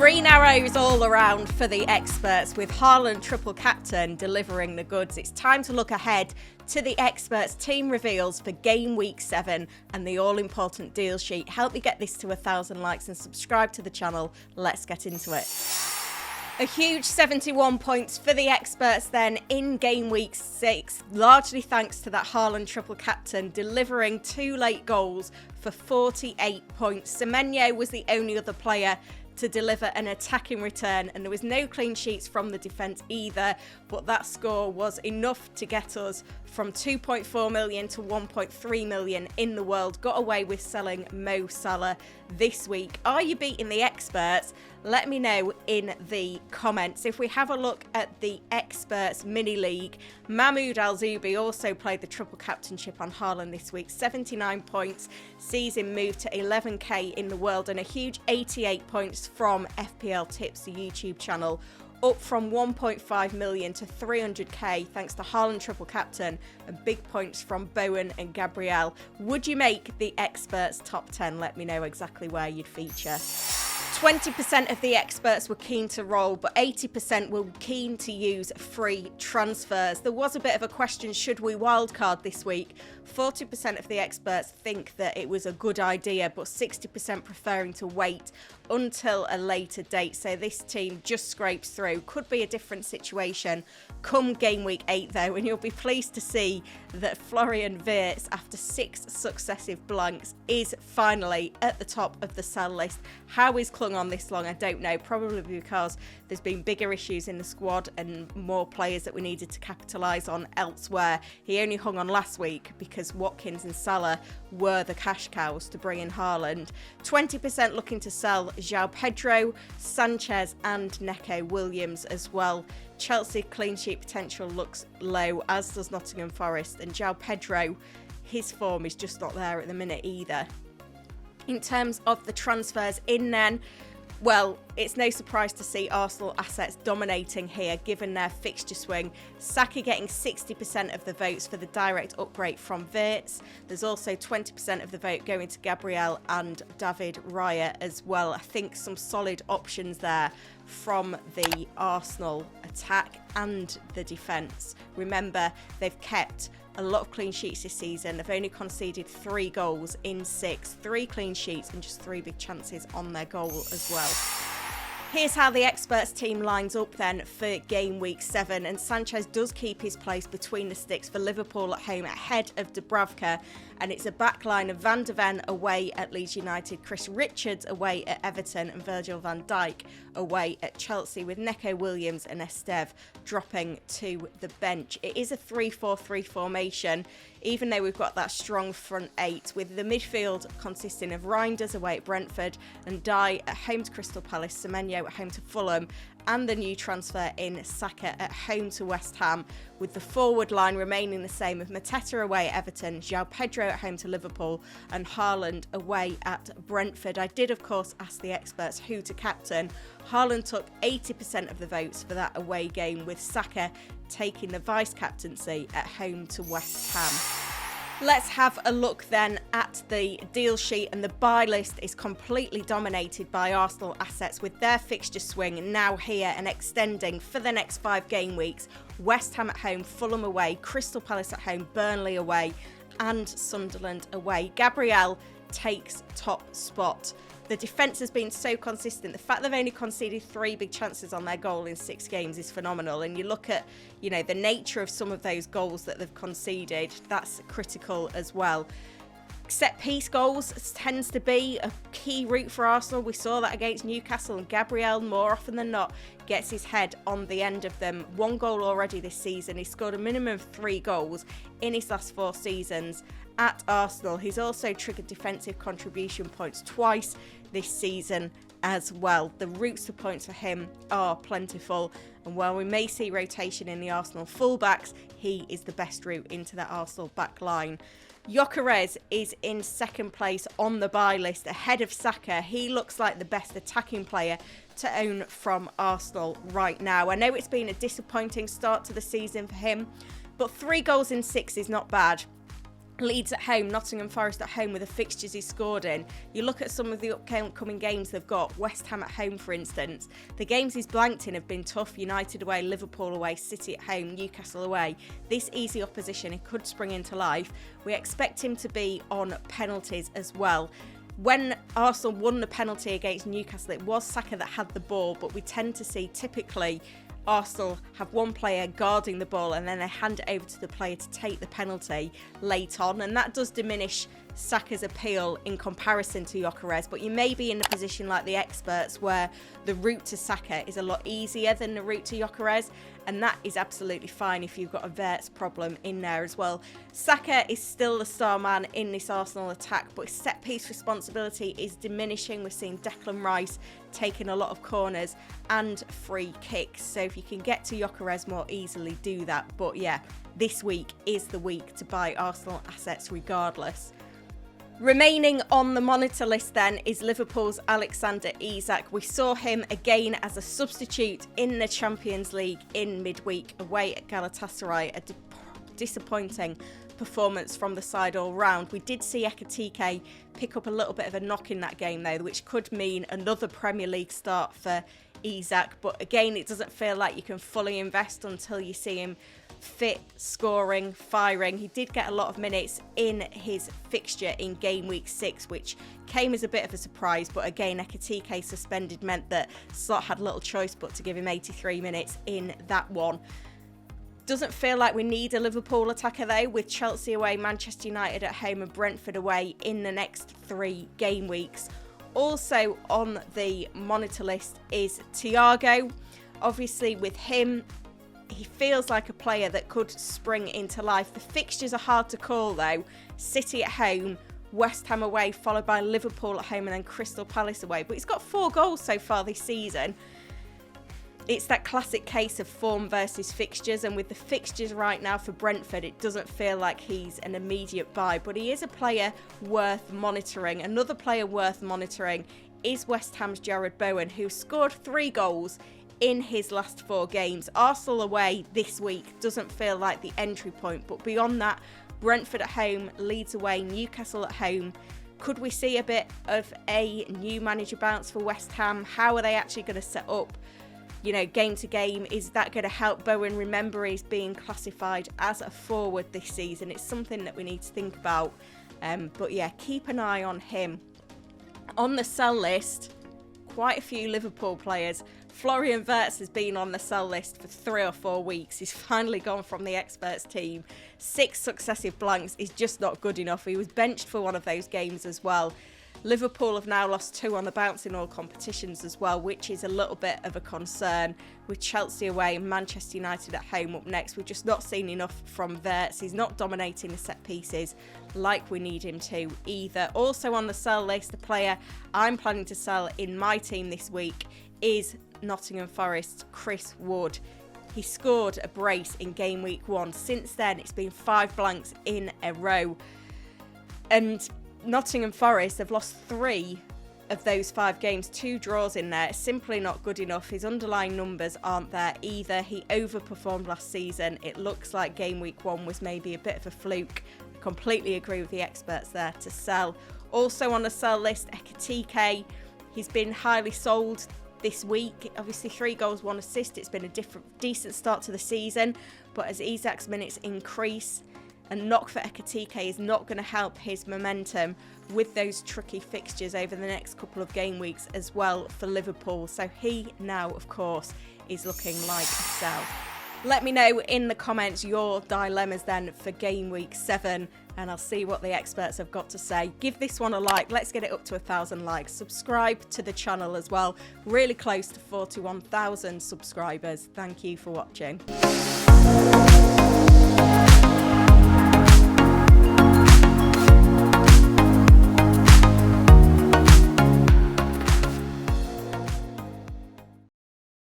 Green arrows all around for the experts, with Haaland triple captain delivering the goods. It's time to look ahead to the experts team reveals for game week 7 and the all-important deal sheet. Help me get this to 1,000 likes and subscribe to the channel. Let's get into it. A huge 71 points for the experts then in game week 6, largely thanks to that Haaland triple captain delivering 2 late goals for 48 points. Semenyo was the only other player to deliver an attacking return, and there was no clean sheets from the defence either, but that score was enough to get us from 2.4 million to 1.3 million in the world. Got away with selling Mo Salah this week. Are you beating the experts? Let me know in the comments. If we have a look at the experts mini league, Mahmoud Al-Zubi also played the triple captainship on Haaland this week. 79 points sees him move to 11k in the world, and a huge 88 points from FPL Tips, the YouTube channel, up from 1.5 million to 300k thanks to Haaland triple captain, and big points from Bowen and Gabriel. Would you make the experts top 10? Let me know exactly where you'd feature. 20% of the experts were keen to roll, but 80% were keen to use free transfers. There was a bit of a question, should we wildcard this week? 40% of the experts think that it was a good idea, but 60% preferring to wait until a later date. So this team just scrapes through. Could be a different situation come game week 8 though, and you'll be pleased to see that Florian Wirtz, after 6 successive blanks, is finally at the top of the sell list. How he's clung on this long, I don't know. Probably because there's been bigger issues in the squad and more players that we needed to capitalise on elsewhere. He only hung on last week because Watkins and Salah were the cash cows to bring in Haaland. 20% looking to sell João Pedro, Sanchez and Neco Williams as well. Chelsea clean sheet potential looks low, as does Nottingham Forest, and João Pedro, his form is just not there at the minute either. In terms of the transfers in then, well, it's no surprise to see Arsenal assets dominating here given their fixture swing. Saka getting 60% of the votes for the direct upgrade from Wirtz. There's also 20% of the vote going to Gabriel and David Raya as well. I think some solid options there from the Arsenal attack and the defence. Remember, they've kept a lot of clean sheets this season. They've only conceded 3 goals in 6, 3 clean sheets and just 3 big chances on their goal as well. Here's how the experts team lines up then for game week 7, and Sanchez does keep his place between the sticks for Liverpool at home ahead of Dubravka, and it's a backline of Van de Ven away at Leeds United, Chris Richards away at Everton and Virgil van Dijk away at Chelsea, with Neco Williams and Esteve dropping to the bench. It is a 3-4-3 formation, even though we've got that strong front 8, with the midfield consisting of Reinders away at Brentford and Dye at home to Crystal Palace, Semenyo at home to Fulham, and the new transfer in Saka at home to West Ham, with the forward line remaining the same of Mateta away at Everton, João Pedro at home to Liverpool and Haaland away at Brentford. I did of course ask the experts who to captain. Haaland took 80% of the votes for that away game, with Saka taking the vice captaincy at home to West Ham. Let's have a look then at the deal sheet, and the buy list is completely dominated by Arsenal assets, with their fixture swing now here and extending for the next 5 game weeks. West Ham at home, Fulham away, Crystal Palace at home, Burnley away and Sunderland away. Gabriel takes top spot. The defence has been so consistent. The fact they've only conceded 3 big chances on their goal in 6 games is phenomenal. And you look at, the nature of some of those goals that they've conceded, that's critical as well. Set piece goals tends to be a key route for Arsenal. We saw that against Newcastle, and Gabriel, more often than not, gets his head on the end of them. 1 goal already this season. He's scored a minimum of 3 goals in his last 4 seasons at Arsenal. He's also triggered defensive contribution points twice this season as well. The routes to points for him are plentiful, and while we may see rotation in the Arsenal fullbacks, he is the best route into that Arsenal back line. Gyökeres is in second place on the buy list ahead of Saka. He looks like the best attacking player to own from Arsenal right now. I know it's been a disappointing start to the season for him, but 3 goals in 6 is not bad. Leeds at home, Nottingham Forest at home with the fixtures he's scored in. You look at some of the upcoming games they've got, West Ham at home for instance. The games he's blanked in have been tough. United away, Liverpool away, City at home, Newcastle away. This easy opposition, it could spring into life. We expect him to be on penalties as well. When Arsenal won the penalty against Newcastle, it was Saka that had the ball, but we tend to see typically Arsenal have one player guarding the ball and then they hand it over to the player to take the penalty late on, and that does diminish Saka's appeal in comparison to Gyökeres. But you may be in a position like the experts where the route to Saka is a lot easier than the route to Gyökeres, and that is absolutely fine if you've got a Wirtz problem in there as well. Saka is still the star man in this Arsenal attack, but his set piece responsibility is diminishing. We're seeing Declan Rice taking a lot of corners and free kicks, so if you can get to Gyökeres more easily, do that. But yeah, this week is the week to buy Arsenal assets regardless. Remaining on the monitor list then is Liverpool's Alexander Isak. We saw him again as a substitute in the Champions League in midweek away at Galatasaray. A disappointing performance from the side all round. We did see Ekitike pick up a little bit of a knock in that game though, which could mean another Premier League start for Isak. But again, it doesn't feel like you can fully invest until you see him fit, scoring, firing. He did get a lot of minutes in his fixture in game week 6, which came as a bit of a surprise, but again, Ekitike suspended meant that Slot had little choice but to give him 83 minutes in that one. Doesn't feel like we need a Liverpool attacker though, with Chelsea away, Manchester United at home and Brentford away in the next 3 game weeks. Also on the monitor list is Thiago. Obviously with him, he feels like a player that could spring into life. The fixtures are hard to call though. City at home, West Ham away, followed by Liverpool at home and then Crystal Palace away. But he's got 4 goals so far this season. It's that classic case of form versus fixtures, and with the fixtures right now for Brentford, it doesn't feel like he's an immediate buy, but he is a player worth monitoring. Another player worth monitoring is West Ham's Jarrod Bowen, who scored 3 goals in his last 4 games. Arsenal away this week doesn't feel like the entry point, but beyond that, Brentford at home, Leeds away, Newcastle at home. Could we see a bit of a new manager bounce for West Ham? How are they actually going to set up, game to game? Is that going to help Bowen? Remember, he's being classified as a forward this season. It's something that we need to think about. But yeah, keep an eye on him. On the sell list, quite a few Liverpool players. Florian Wirtz has been on the sell list for 3 or 4 weeks. He's finally gone from the experts team. 6 successive blanks is just not good enough. He was benched for one of those games as well. Liverpool have now lost 2 on the bounce in all competitions as well, which is a little bit of a concern. With Chelsea away and Manchester United at home up next, we've just not seen enough from Wirtz. He's not dominating the set pieces like we need him to either. Also on the sell list, a player I'm planning to sell in my team this week is Nottingham Forest Chris Wood. He scored a brace in game week 1. Since then, it's been 5 blanks in a row. And Nottingham Forest have lost 3 of those 5 games, 2 draws in there. Simply not good enough. His underlying numbers aren't there either. He overperformed last season. It looks like game week 1 was maybe a bit of a fluke. I completely agree with the experts there to sell. Also on the sell list, Ekitike. He's been highly sold this week. Obviously 3 goals, 1 assist. It's been a decent start to the season, but as Isak's minutes increase, a knock for Ekitike is not going to help his momentum with those tricky fixtures over the next couple of game weeks as well for Liverpool. So he now, of course, is looking like a sell. Let me know in the comments your dilemmas then for game week 7, and I'll see what the experts have got to say. Give this one a like. Let's get it up to 1,000 likes. Subscribe to the channel as well. Really close to 41,000 subscribers. Thank you for watching.